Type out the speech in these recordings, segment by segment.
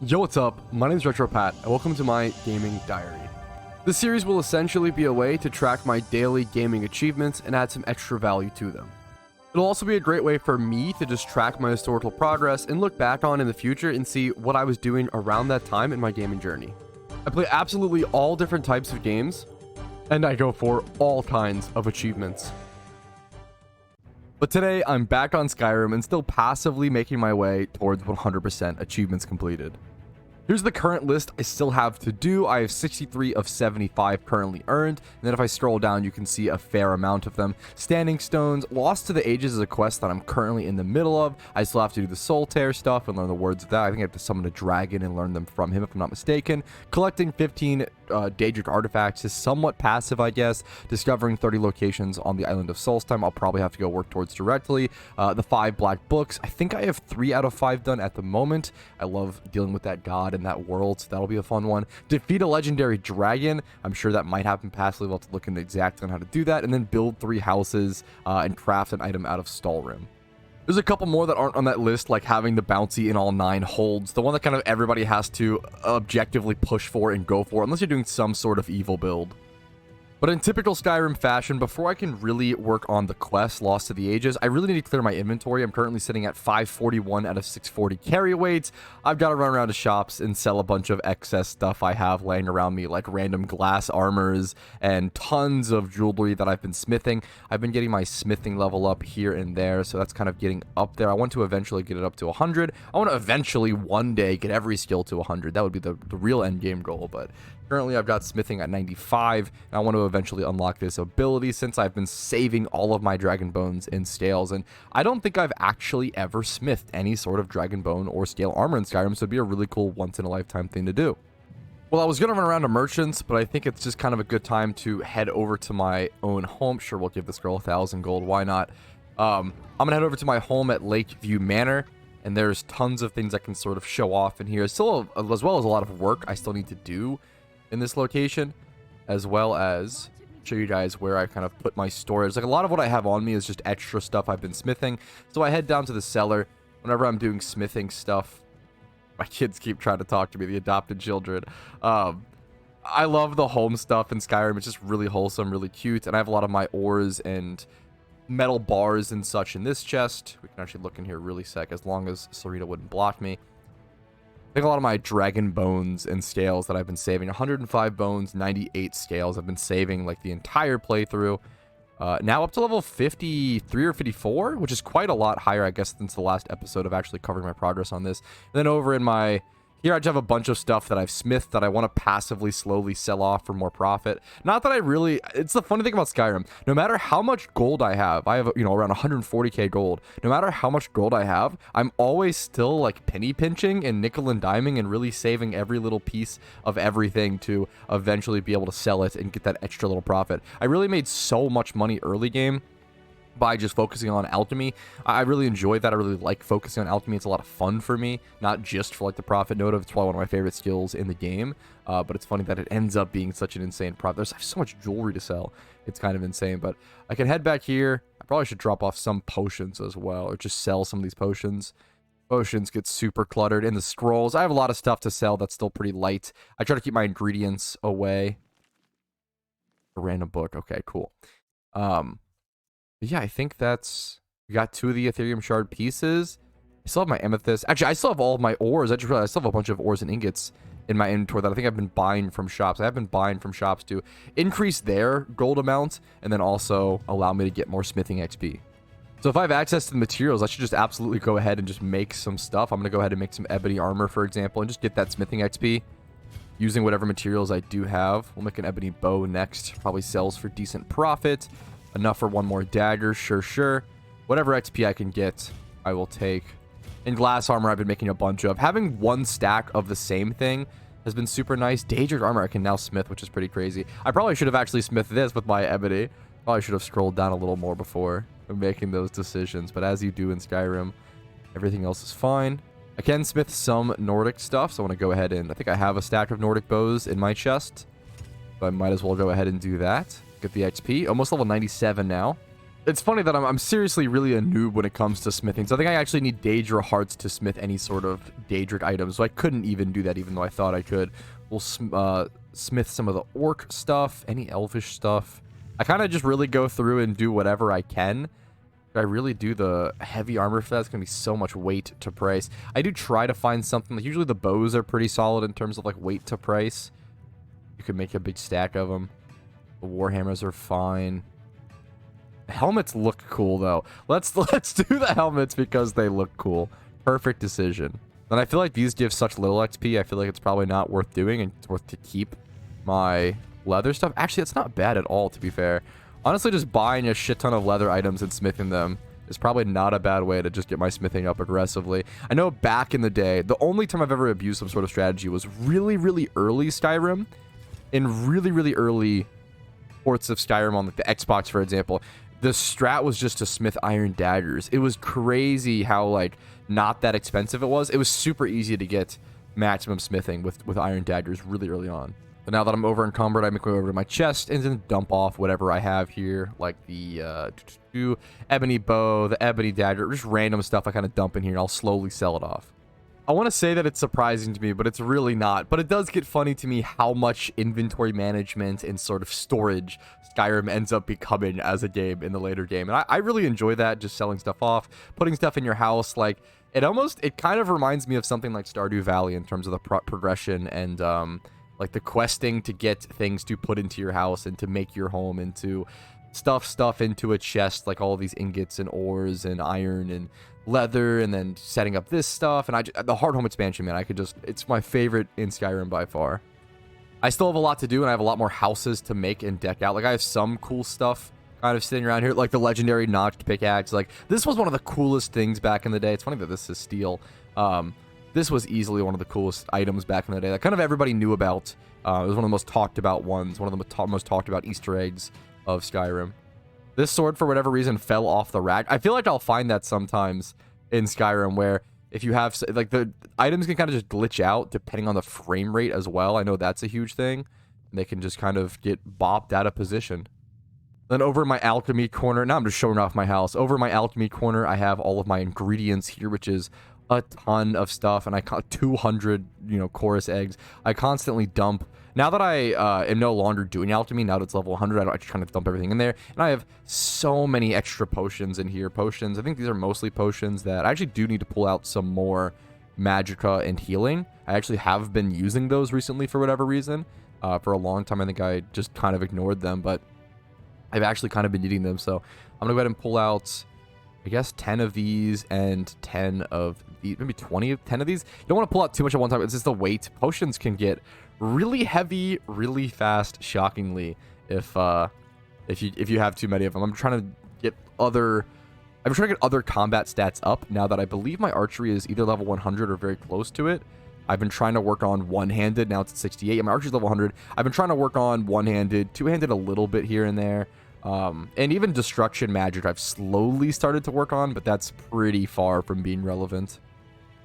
Yo, what's up? My name is RetroPat, and welcome to my gaming diary. This series will essentially be a way to track my daily gaming achievements and add some extra value to them. It'll also be a great way for me to just track my historical progress and look back on in the future and see what I was doing around that time in my gaming journey. I play absolutely all different types of games, and I go for all kinds of achievements. But today, I'm back on Skyrim and still passively making my way towards 100% achievements completed. Here's the current list I still have to do. I have 63 of 75 currently earned, and then if I scroll down, you can see a fair amount of them. Standing Stones, Lost to the Ages is a quest that I'm currently in the middle of. I still have to do the Soul Tear stuff and learn the words of that. I think I have to summon a dragon and learn them from him, if I'm not mistaken. Collecting 15 Daedric artifacts is somewhat passive, I guess. Discovering 30 locations on the island of Solstheim, I'll probably have to go work towards directly. The 5 black books, I think I have 3 out of 5 done at the moment. I love dealing with that god in that world, so that'll be a fun one. Defeat a legendary dragon, I'm sure that might happen passively. We'll have to look into exactly on how to do that. And then build 3 houses and craft an item out of Stalrim. There's a couple more that aren't on that list, like having the bounty in all 9 holds. The one that kind of everybody has to objectively push for and go for, unless you're doing some sort of evil build. But in typical Skyrim fashion, before I can really work on the quest, Lost to the Ages, I really need to clear my inventory. I'm currently sitting at 541 out of 640 carry weights. I've got to run around to shops and sell a bunch of excess stuff I have laying around me, like random glass armors and tons of jewelry that I've been smithing. I've been getting my smithing level up here and there, so that's kind of getting up there. I want to eventually get it up to 100. I want to eventually one day get every skill to 100. That would be the real end game goal, but currently I've got smithing at 95, and I want to eventually unlock this ability since I've been saving all of my dragon bones in scales, and I don't think I've actually ever smithed any sort of dragon bone or scale armor in Skyrim, so it'd be a really cool once-in-a-lifetime thing to do. Well, I was going to run around to merchants, but I think it's just kind of a good time to head over to my own home. Sure, we'll give this girl 1,000 gold, why not? I'm going to head over to my home at Lakeview Manor, and there's tons of things I can sort of show off in here, still as well as a lot of work I still need to do in this location, as well as show you guys where I kind of put my storage. Like, a lot of what I have on me is just extra stuff I've been smithing, so I head down to the cellar whenever I'm doing smithing stuff. My kids keep trying to talk to me, the adopted children. I love the home stuff in Skyrim. It's just really wholesome, really cute, and I have a lot of my ores and metal bars and such in this chest. We can actually look in here really sec, as long as Serena wouldn't block me. I think a lot of my dragon bones and scales that I've been saving. 105 bones, 98 scales. I've been saving like the entire playthrough. Now up to level 53 or 54, which is quite a lot higher, I guess, since the last episode of actually covering my progress on this. And then over in my... here I just have a bunch of stuff that I've smithed that I want to passively slowly sell off for more profit. Not that I really... it's the funny thing about Skyrim. No matter how much gold I have, you know, around 140k gold. No matter how much gold I have, I'm always still like penny pinching and nickel and diming and really saving every little piece of everything to eventually be able to sell it and get that extra little profit. I really made so much money early game by just focusing on alchemy. I really enjoy that. I really like focusing on alchemy. It's a lot of fun for me, not just for like the profit motive. It's probably one of my favorite skills in the game, but it's funny that it ends up being such an insane profit. There's so much jewelry to sell. It's kind of insane, but I can head back here. I probably should drop off some potions as well, or just sell some of these potions. Potions get super cluttered. In the scrolls, I have a lot of stuff to sell that's still pretty light. I try to keep my ingredients away. A random book. Okay, cool. Yeah, I think that's... we got 2 of the Ethereum shard pieces. I still have my amethyst. Actually, I still have all of my ores. I just realized I still have a bunch of ores and ingots in my inventory that I think I've been buying from shops. I have been buying from shops to increase their gold amount and then also allow me to get more smithing XP. So if I have access to the materials, I should just absolutely go ahead and just make some stuff. I'm going to go ahead and make some ebony armor, for example, and just get that smithing XP using whatever materials I do have. We'll make an ebony bow next. Probably sells for decent profit. Enough for 1 more dagger, sure. Whatever XP I can get, I will take. In glass armor, I've been making a bunch of. Having 1 stack of the same thing has been super nice. Daedric armor I can now smith, which is pretty crazy. I probably should have actually smithed this with my ebony. Probably should have scrolled down a little more before making those decisions. But as you do in Skyrim, everything else is fine. I can smith some Nordic stuff, so I want to go ahead and... I think I have a stack of Nordic bows in my chest. So I might as well go ahead and do that. Get the XP. Almost level 97 now. It's funny that I'm seriously really a noob when it comes to smithing. So I think I actually need Daedra hearts to smith any sort of Daedric items. So I couldn't even do that, even though I thought I could. We'll smith some of the orc stuff, any elvish stuff. I kind of just really go through and do whatever I can. If I really do the heavy armor for that, it's going to be so much weight to price. I do try to find something. Like usually the bows are pretty solid in terms of like weight to price. You could make a big stack of them. The warhammers are fine. Helmets look cool though. Let's do the helmets because they look cool. Perfect decision. And I feel like these give such little XP. I feel like it's probably not worth doing, and it's worth to keep my leather stuff. Actually, it's not bad at all, to be fair. Honestly, just buying a shit ton of leather items and smithing them is probably not a bad way to just get my smithing up aggressively. I know back in the day, the only time I've ever abused some sort of strategy was really, really early Skyrim. In really, really early ports of Skyrim on like the Xbox, for example. The strat was just to smith iron daggers. It was crazy how like not that expensive it was. It was super easy to get maximum smithing with iron daggers really early on. But now that I'm over encumbered, I make my way over to my chest and then dump off whatever I have here, like the ebony bow, the ebony dagger, just random stuff I kind of dump in here, and I'll slowly sell it off. I want to say that it's surprising to me, but it's really not. But it does get funny to me how much inventory management and sort of storage Skyrim ends up becoming as a game in the later game. And I really enjoy that, just selling stuff off, putting stuff in your house. Like, it kind of reminds me of something like Stardew Valley in terms of the progression and, like the questing to get things to put into your house and to make your home into stuff into a chest, like all these ingots and ores and iron and leather, and then setting up this stuff. And the hard home expansion, man, it's my favorite in Skyrim by far. I still have a lot to do, and I have a lot more houses to make and deck out. Like, I have some cool stuff kind of sitting around here, like the legendary notched pickaxe. Like, this was one of the coolest things back in the day. It's funny that this is steel. This was easily one of the coolest items back in the day that kind of everybody knew about. It was one of the most talked about ones, one of the most talked about Easter eggs of Skyrim. This sword, for whatever reason, fell off the rack. I feel like I'll find that sometimes in Skyrim, where if you have, like, the items can kind of just glitch out depending on the frame rate as well. I know that's a huge thing. They can just kind of get bopped out of position. Then over in my alchemy corner, now I'm just showing off my house. Over in my alchemy corner, I have all of my ingredients here, which is a ton of stuff, and I got 200, chorus eggs. I constantly dump. Now that I am no longer doing alchemy, now that it's level 100, I just kind of dump everything in there. And I have so many extra potions in here. Potions, I think these are mostly potions that I actually do need to pull out some more magicka and healing. I actually have been using those recently for whatever reason. For a long time, I think I just kind of ignored them, but I've actually kind of been needing them. So I'm going to go ahead and pull out, I guess, 10 of these and 10 of these, maybe 10 of these. You don't want to pull out too much at one time. It's just the weight. Potions can get really heavy, really fast, shockingly, if you have too many of them. I'm trying to get other combat stats up now that I believe my archery is either level 100 or very close to it. I've been trying to work on one-handed. Now it's at 68. My archery's level 100. I've been trying to work on one-handed, two-handed a little bit here and there. And even destruction magic I've slowly started to work on, but that's pretty far from being relevant.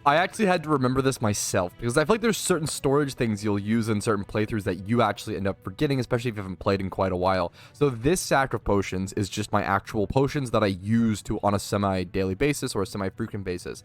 I actually had to remember this myself, because I feel like there's certain storage things you'll use in certain playthroughs that you actually end up forgetting, especially if you haven't played in quite a while. So this sack of potions is just my actual potions that I use on a semi-daily basis or a semi-frequent basis.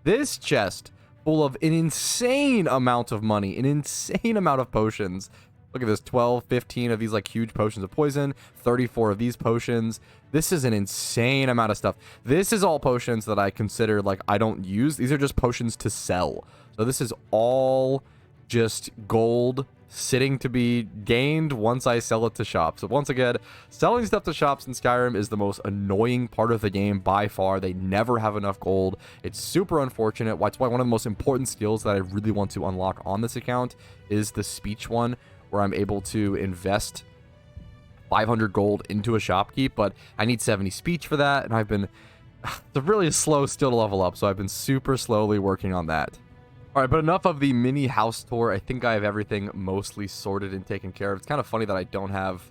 This chest full of an insane amount of money, an insane amount of potions. Look at this, 12, 15 of these like huge potions of poison, 34 of these potions. This is an insane amount of stuff. This is all potions that I consider like I don't use. These are just potions to sell. So this is all just gold sitting to be gained once I sell it to shops. So once again, selling stuff to shops in Skyrim is the most annoying part of the game by far. They never have enough gold. It's super unfortunate. That's why one of the most important skills that I really want to unlock on this account is the speech one, where I'm able to invest 500 gold into a shopkeep, but I need 70 speech for that, and I've been it's really slow still to level up, so I've been super slowly working on that. All right, but enough of the mini house tour. I think I have everything mostly sorted and taken care of. It's kind of funny that I don't have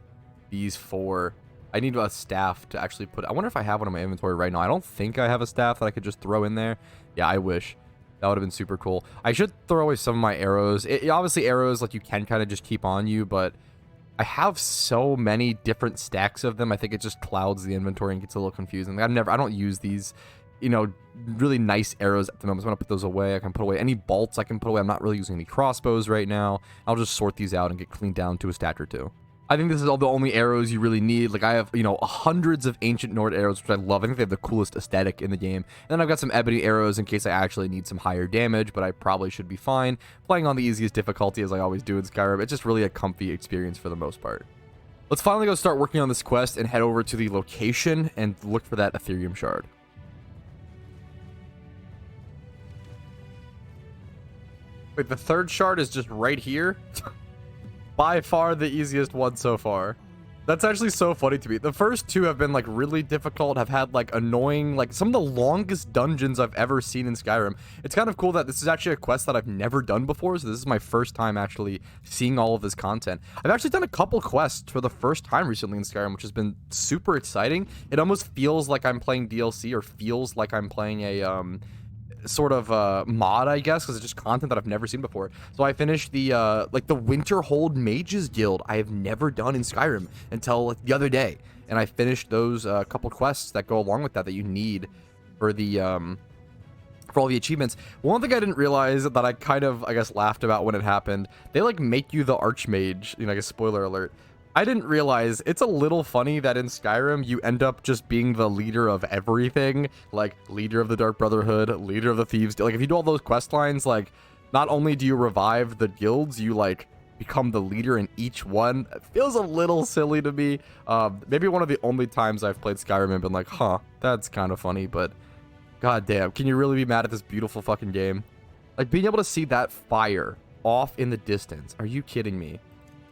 these four. I need a staff to actually put. I wonder if I have one in my inventory right now. I don't think I have a staff that I could just throw in there. Yeah, I wish. That would have been super cool. I should throw away some of my arrows. Obviously, arrows, like, you can kind of just keep on you, but I have so many different stacks of them. I think it just clouds the inventory and gets a little confusing. I don't use these, you know, really nice arrows at the moment. I'm going to put those away. I can put away any bolts I can put away. I'm not really using any crossbows right now. I'll just sort these out and get cleaned down to a stack or two. I think this is all the only arrows you really need. Like, I have, you know, hundreds of ancient Nord arrows, which I love. I think they have the coolest aesthetic in the game. And then I've got some ebony arrows in case I actually need some higher damage, but I probably should be fine. Playing on the easiest difficulty, as I always do in Skyrim, it's just really a comfy experience for the most part. Let's finally go start working on this quest and head over to the location and look for that Ethereum shard. Wait, the third shard is just right here? By far the easiest one so far. That's actually so funny to me. The first two have been like really difficult, have had like annoying, like some of the longest dungeons I've ever seen in Skyrim. It's kind of cool that this is actually a quest that I've never done before, so this is my first time actually seeing all of this content. I've actually done a couple quests for the first time recently in Skyrim, which has been super exciting. It almost feels like I'm playing DLC, or feels like I'm playing a sort of mod, I guess, because it's just content that I've never seen before. So I finished the like the Winterhold Mages Guild. I have never done in Skyrim until like, the other day, and I finished those couple quests that go along with that you need for the for all the achievements. One thing I didn't realize that I kind of, I guess, laughed about when it happened, they like make you the Archmage, you know, I guess, spoiler alert. I didn't realize it's a little funny that in Skyrim you end up just being the leader of everything, like leader of the Dark Brotherhood, leader of the Thieves. Like if you do all those quest lines, like not only do you revive the guilds, you like become the leader in each one. It feels a little silly to me. Maybe one of the only times I've played Skyrim and been like, huh, that's kind of funny, but god damn, can you really be mad at this beautiful fucking game? Like being able to see that fire off in the distance. Are you kidding me?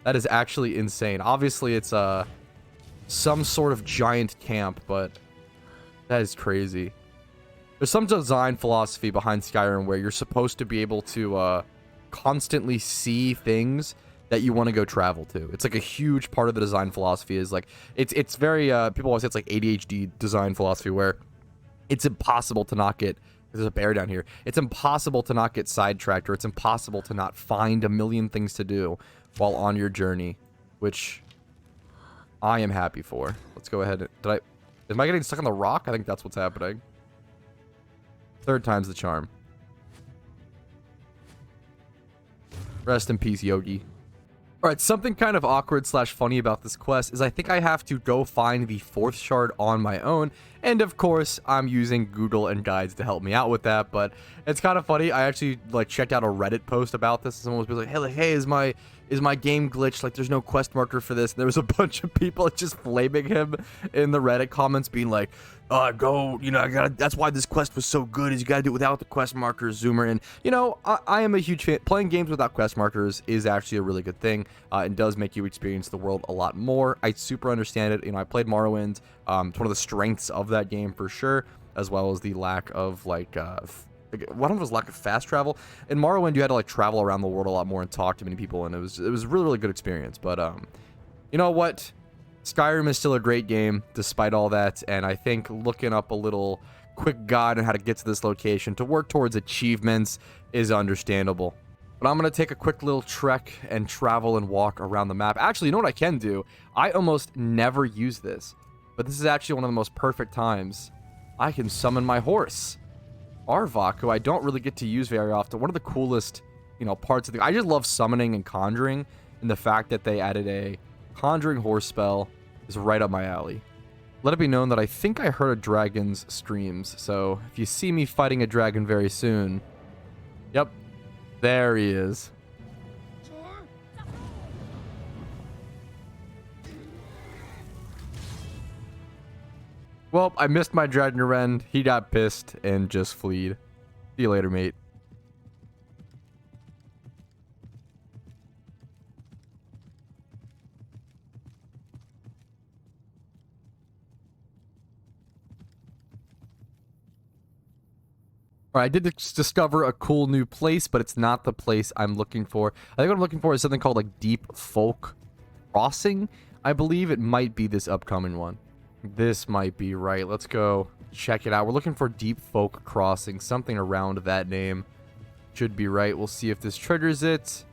That is actually insane. Obviously, it's some sort of giant camp, but that is crazy. There's some design philosophy behind Skyrim where you're supposed to be able to constantly see things that you want to go travel to. It's like a huge part of the design philosophy is like, it's very, people always say it's like ADHD design philosophy where it's impossible to not get, there's a bear down here. It's impossible to not get sidetracked, or it's impossible to not find a million things to do while on your journey, which I am happy for. Let's go ahead. Am I getting stuck on the rock? I think that's what's happening. Third time's the charm. Rest in peace, Yogi. Alright, something kind of awkward slash funny about this quest is I think I have to go find the fourth shard on my own, and of course I'm using Google and guides to help me out with that, but it's kind of funny. I actually like checked out a Reddit post about this, and someone was like, hey, is my game glitched? Like, there's no quest marker for this. And there was a bunch of people just flaming him in the Reddit comments, being like, go, you know, that's why this quest was so good, is you gotta do it without the quest markers, Zoomer. And, you know, I am a huge fan. Playing games without quest markers is actually a really good thing. It does make you experience the world a lot more. I super understand it. You know, I played Morrowind. It's one of the strengths of that game for sure, as well as the lack of, like, one of them was lack of fast travel. In Morrowind, you had to like travel around the world a lot more and talk to many people, and it was a really good experience. But you know what? Skyrim is still a great game despite all that, and I think looking up a little quick guide on how to get to this location to work towards achievements is understandable. But I'm gonna take a quick little trek and travel and walk around the map. Actually, you know what I can do? I almost never use this, but this is actually one of the most perfect times. I can summon my horse, Arvok, who I don't really get to use very often. One of the coolest, you know, parts of the... I just love summoning and conjuring, and the fact that they added a conjuring horse spell is right up my alley. Let it be known that I think I heard a dragon's streams, so if you see me fighting a dragon very soon... Yep, there he is. Well, I missed my dragon rend. He got pissed and just fleed. See you later, mate. Alright, I did discover a cool new place, but it's not the place I'm looking for. I think what I'm looking for is something called like Deep Folk Crossing. I believe it might be this upcoming one. This might be right. Let's go check it out. We're looking for Deep Folk Crossing. Something around that name should be right. We'll see if this triggers it.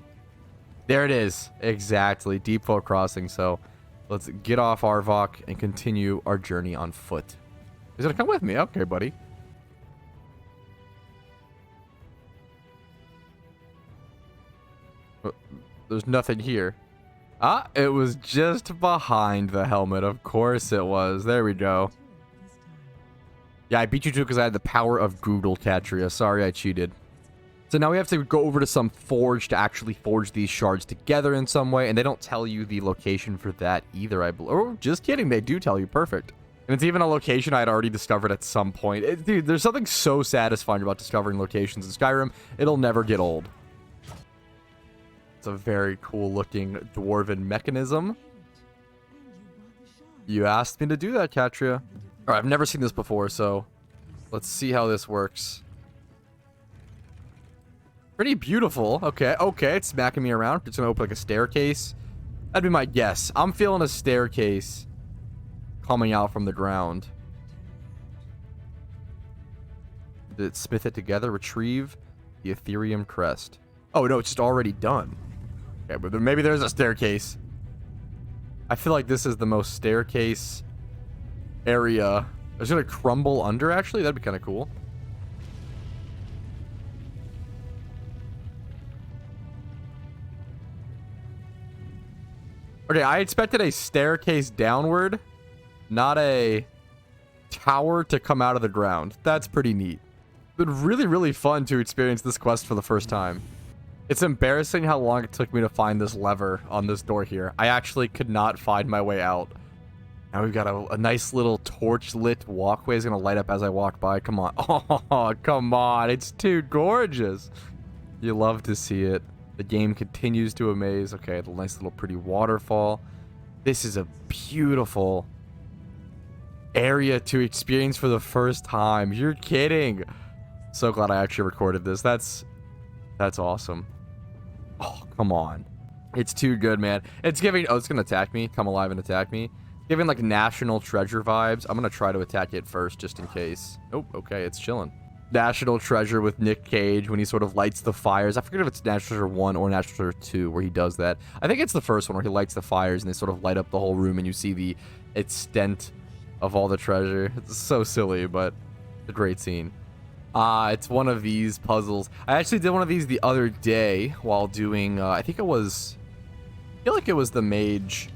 There it is. Exactly. Deep Folk Crossing. So let's get off Arvok and continue our journey on foot. He's going to come with me. Okay, buddy. There's nothing here. Ah, it was just behind the helmet. Of course it was. There we go. Yeah, I beat you too because I had the power of Google, Katria. Sorry, I cheated. So now we have to go over to some forge to actually forge these shards together in some way. And they don't tell you the location for that either, I believe. Oh, just kidding. They do tell you. Perfect. And it's even a location I had already discovered at some point. Dude, there's something so satisfying about discovering locations in Skyrim. It'll never get old. It's a very cool looking dwarven mechanism. You asked me to do that, Katria. All right, I've never seen this before, so let's see how this works. Pretty beautiful. Okay, it's smacking me around. It's gonna open like a staircase. That'd be my guess. I'm feeling a staircase coming out from the ground. Did it smith it together? Retrieve the Ethereum crest. Oh no, it's just already done. Okay, but maybe there's a staircase. I feel like this is the most staircase area. It's gonna crumble under, actually. That'd be kind of cool. Okay, I expected a staircase downward, not a tower to come out of the ground. That's pretty neat. It's been really, really fun to experience this quest for the first time. It's embarrassing how long it took me to find this lever on this door here. I actually could not find my way out. Now we've got a nice little torch-lit walkway. It's going to light up as I walk by. Come on. Oh, come on. It's too gorgeous. You love to see it. The game continues to amaze. Okay, the nice little pretty waterfall. This is a beautiful area to experience for the first time. You're kidding. So glad I actually recorded this. That's awesome. Oh, come on. It's too good, man. It's giving... Oh, it's going to attack me. Come alive and attack me. Giving, like, National Treasure vibes. I'm going to try to attack it first, just in case. Oh, okay. It's chilling. National Treasure with Nick Cage when he sort of lights the fires. I forget if it's National Treasure 1 or National Treasure 2 where he does that. I think it's the first one where he lights the fires and they sort of light up the whole room and you see the extent of all the treasure. It's so silly, but it's a great scene. It's one of these puzzles. I actually did one of these the other day while doing, I feel like it was the mage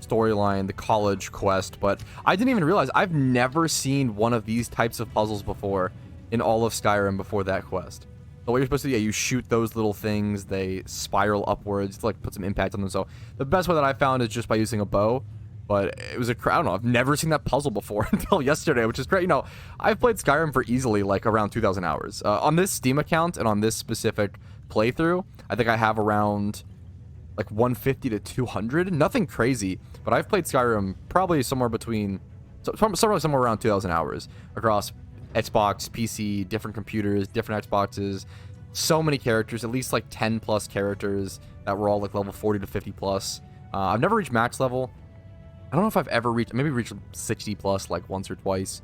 storyline, the college quest, but I didn't even realize I've never seen one of these types of puzzles before in all of Skyrim before that quest. So what you're supposed to do, yeah, you shoot those little things, they spiral upwards to like put some impact on them. So the best way that I found is just by using a bow. But it was I don't know, I've never seen that puzzle before until yesterday, which is great. You know, I've played Skyrim for easily like around 2,000 hours. On this Steam account and on this specific playthrough, I think I have around like 150 to 200. Nothing crazy, but I've played Skyrim probably somewhere around 2,000 hours across Xbox, PC, different computers, different Xboxes. So many characters, at least like 10 plus characters that were all like level 40 to 50 plus. I've never reached max level. I don't know if I've ever reached 60 plus like once or twice.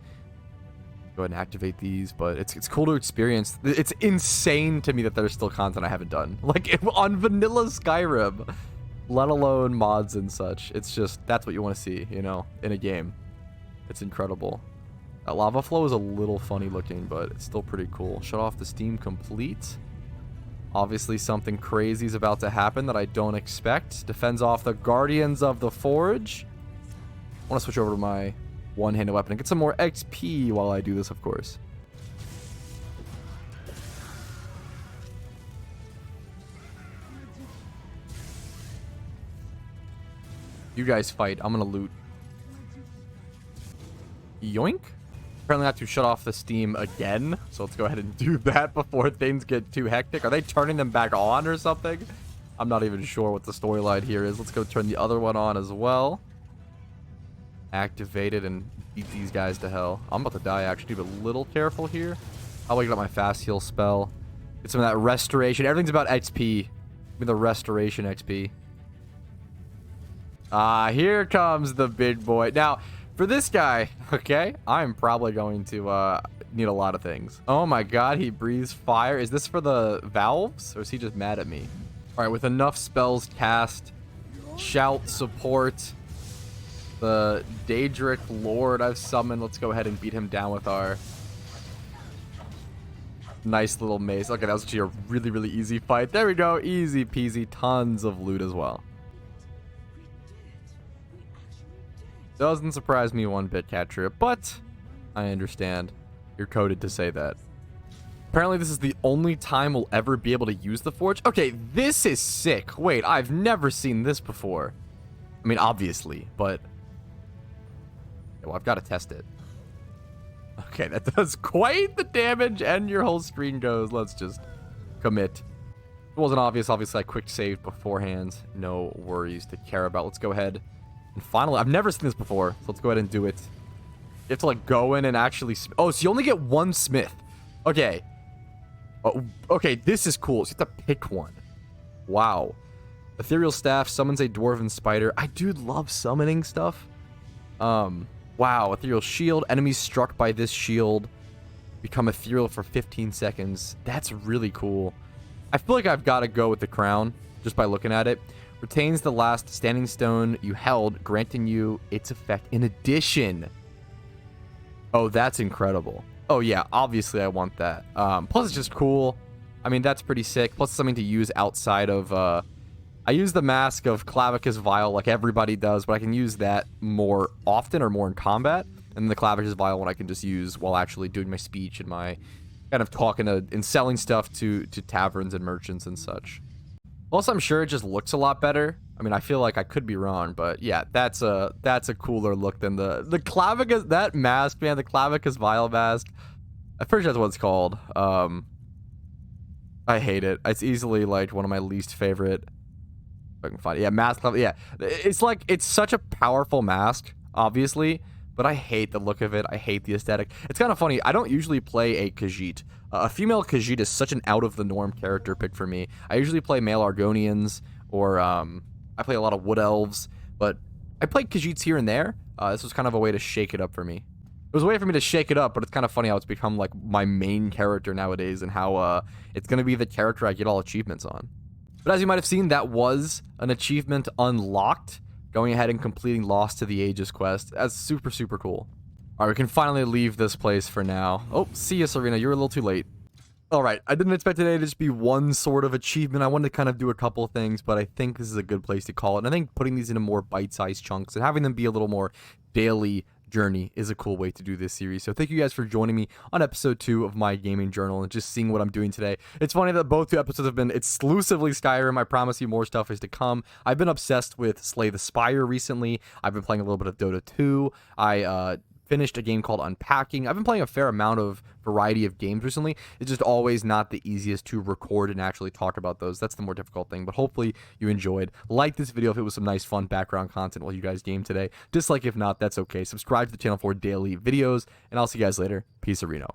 Go ahead and activate these, but it's cool to experience. It's insane to me that there's still content I haven't done. Like on vanilla Skyrim, let alone mods and such. It's just, that's what you want to see, you know, in a game. It's incredible. That lava flow is a little funny looking, but it's still pretty cool. Shut off the steam complete. Obviously something crazy is about to happen that I don't expect. Defends off the Guardians of the Forge. I want to switch over to my one-handed weapon and get some more XP while I do this, of course. You guys fight. I'm going to loot. Yoink. Apparently I have to shut off the steam again. So let's go ahead and do that before things get too hectic. Are they turning them back on or something? I'm not even sure what the storyline here is. Let's go turn the other one on as well. Activated and beat these guys to hell. I'm about to die, actually. Be a little careful here. I'll wake up my fast heal spell. Get some of that restoration. Everything's about XP. Give me the restoration XP. Here comes the big boy. Now, for this guy, okay, I'm probably going to need a lot of things. Oh my god, he breathes fire. Is this for the valves? Or is he just mad at me? All right, with enough spells cast, shout, support, the Daedric Lord I've summoned. Let's go ahead and beat him down with our nice little mace. Okay, that was actually a really, really easy fight. There we go. Easy peasy. Tons of loot as well. Doesn't surprise me one bit, Cattrip, but I understand. You're coded to say that. Apparently, this is the only time we'll ever be able to use the forge. Okay, this is sick. Wait, I've never seen this before. I mean, obviously, but... well, I've got to test it. Okay, that does quite the damage, and your whole screen goes. Let's just commit. It wasn't obvious. Obviously, I quick saved beforehand. No worries to care about. Let's go ahead. And finally, I've never seen this before, so let's go ahead and do it. You have to, like, go in and actually... oh, so you only get one smith. Okay. Oh, okay, this is cool. So you have to pick one. Wow. Ethereal Staff summons a Dwarven Spider. I do love summoning stuff. Wow. Ethereal Shield. Enemies struck by this shield become ethereal for 15 seconds. That's really cool. I feel like I've got to go with the crown just by looking at it. Retains the last standing stone you held, granting you its effect in addition. Oh, that's incredible. Oh, yeah, obviously I want that. Plus, it's just cool. I mean, that's pretty sick. Plus, something to use outside of... I use the Mask of Clavicus Vial like everybody does, but I can use that more often or more in combat. And then the Clavicus Vial one I can just use while actually doing my speech and my kind of talking to, and selling stuff to taverns and merchants and such. Plus, I'm sure it just looks a lot better. I mean, I feel like I could be wrong, but yeah, that's a cooler look than the Clavicus, that mask, man, the Clavicus Vial mask. I'm pretty sure that's what it's called. I hate it. It's easily like one of my least favorite. If I can find it. Yeah, mask. Yeah, it's like, it's such a powerful mask, obviously, but I hate the look of it. I hate the aesthetic. It's kind of funny. I don't usually play a Khajiit. A female Khajiit is such an out-of-the-norm character pick for me. I usually play male Argonians, or I play a lot of Wood Elves, but I play Khajiits here and there. This was kind of a way to shake it up for me. It was a way for me to shake it up, but it's kind of funny how it's become like my main character nowadays, and how it's going to be the character I get all achievements on. But as you might have seen, that was an achievement unlocked. Going ahead and completing Lost to the Ages quest. That's super, super cool. All right, we can finally leave this place for now. Oh, see ya, Serena. You're a little too late. All right, I didn't expect today to just be one sort of achievement. I wanted to kind of do a couple of things, but I think this is a good place to call it. And I think putting these into more bite-sized chunks and having them be a little more daily journey is a cool way to do this series. So thank you guys for joining me on episode 2 of my gaming journal and just seeing what I'm doing today. It's funny that both 2 episodes have been exclusively Skyrim. I promise you more stuff is to come. I've been obsessed with Slay the Spire recently. I've been playing a little bit of Dota 2. I finished a game called Unpacking. I've been playing a fair amount of variety of games recently. It's just always not the easiest to record and actually talk about those. That's the more difficult thing, but hopefully you enjoyed. Like this video if it was some nice fun background content while you guys game today. Dislike if not, that's okay. Subscribe to the channel for daily videos, and I'll see you guys later. Peace, Reno.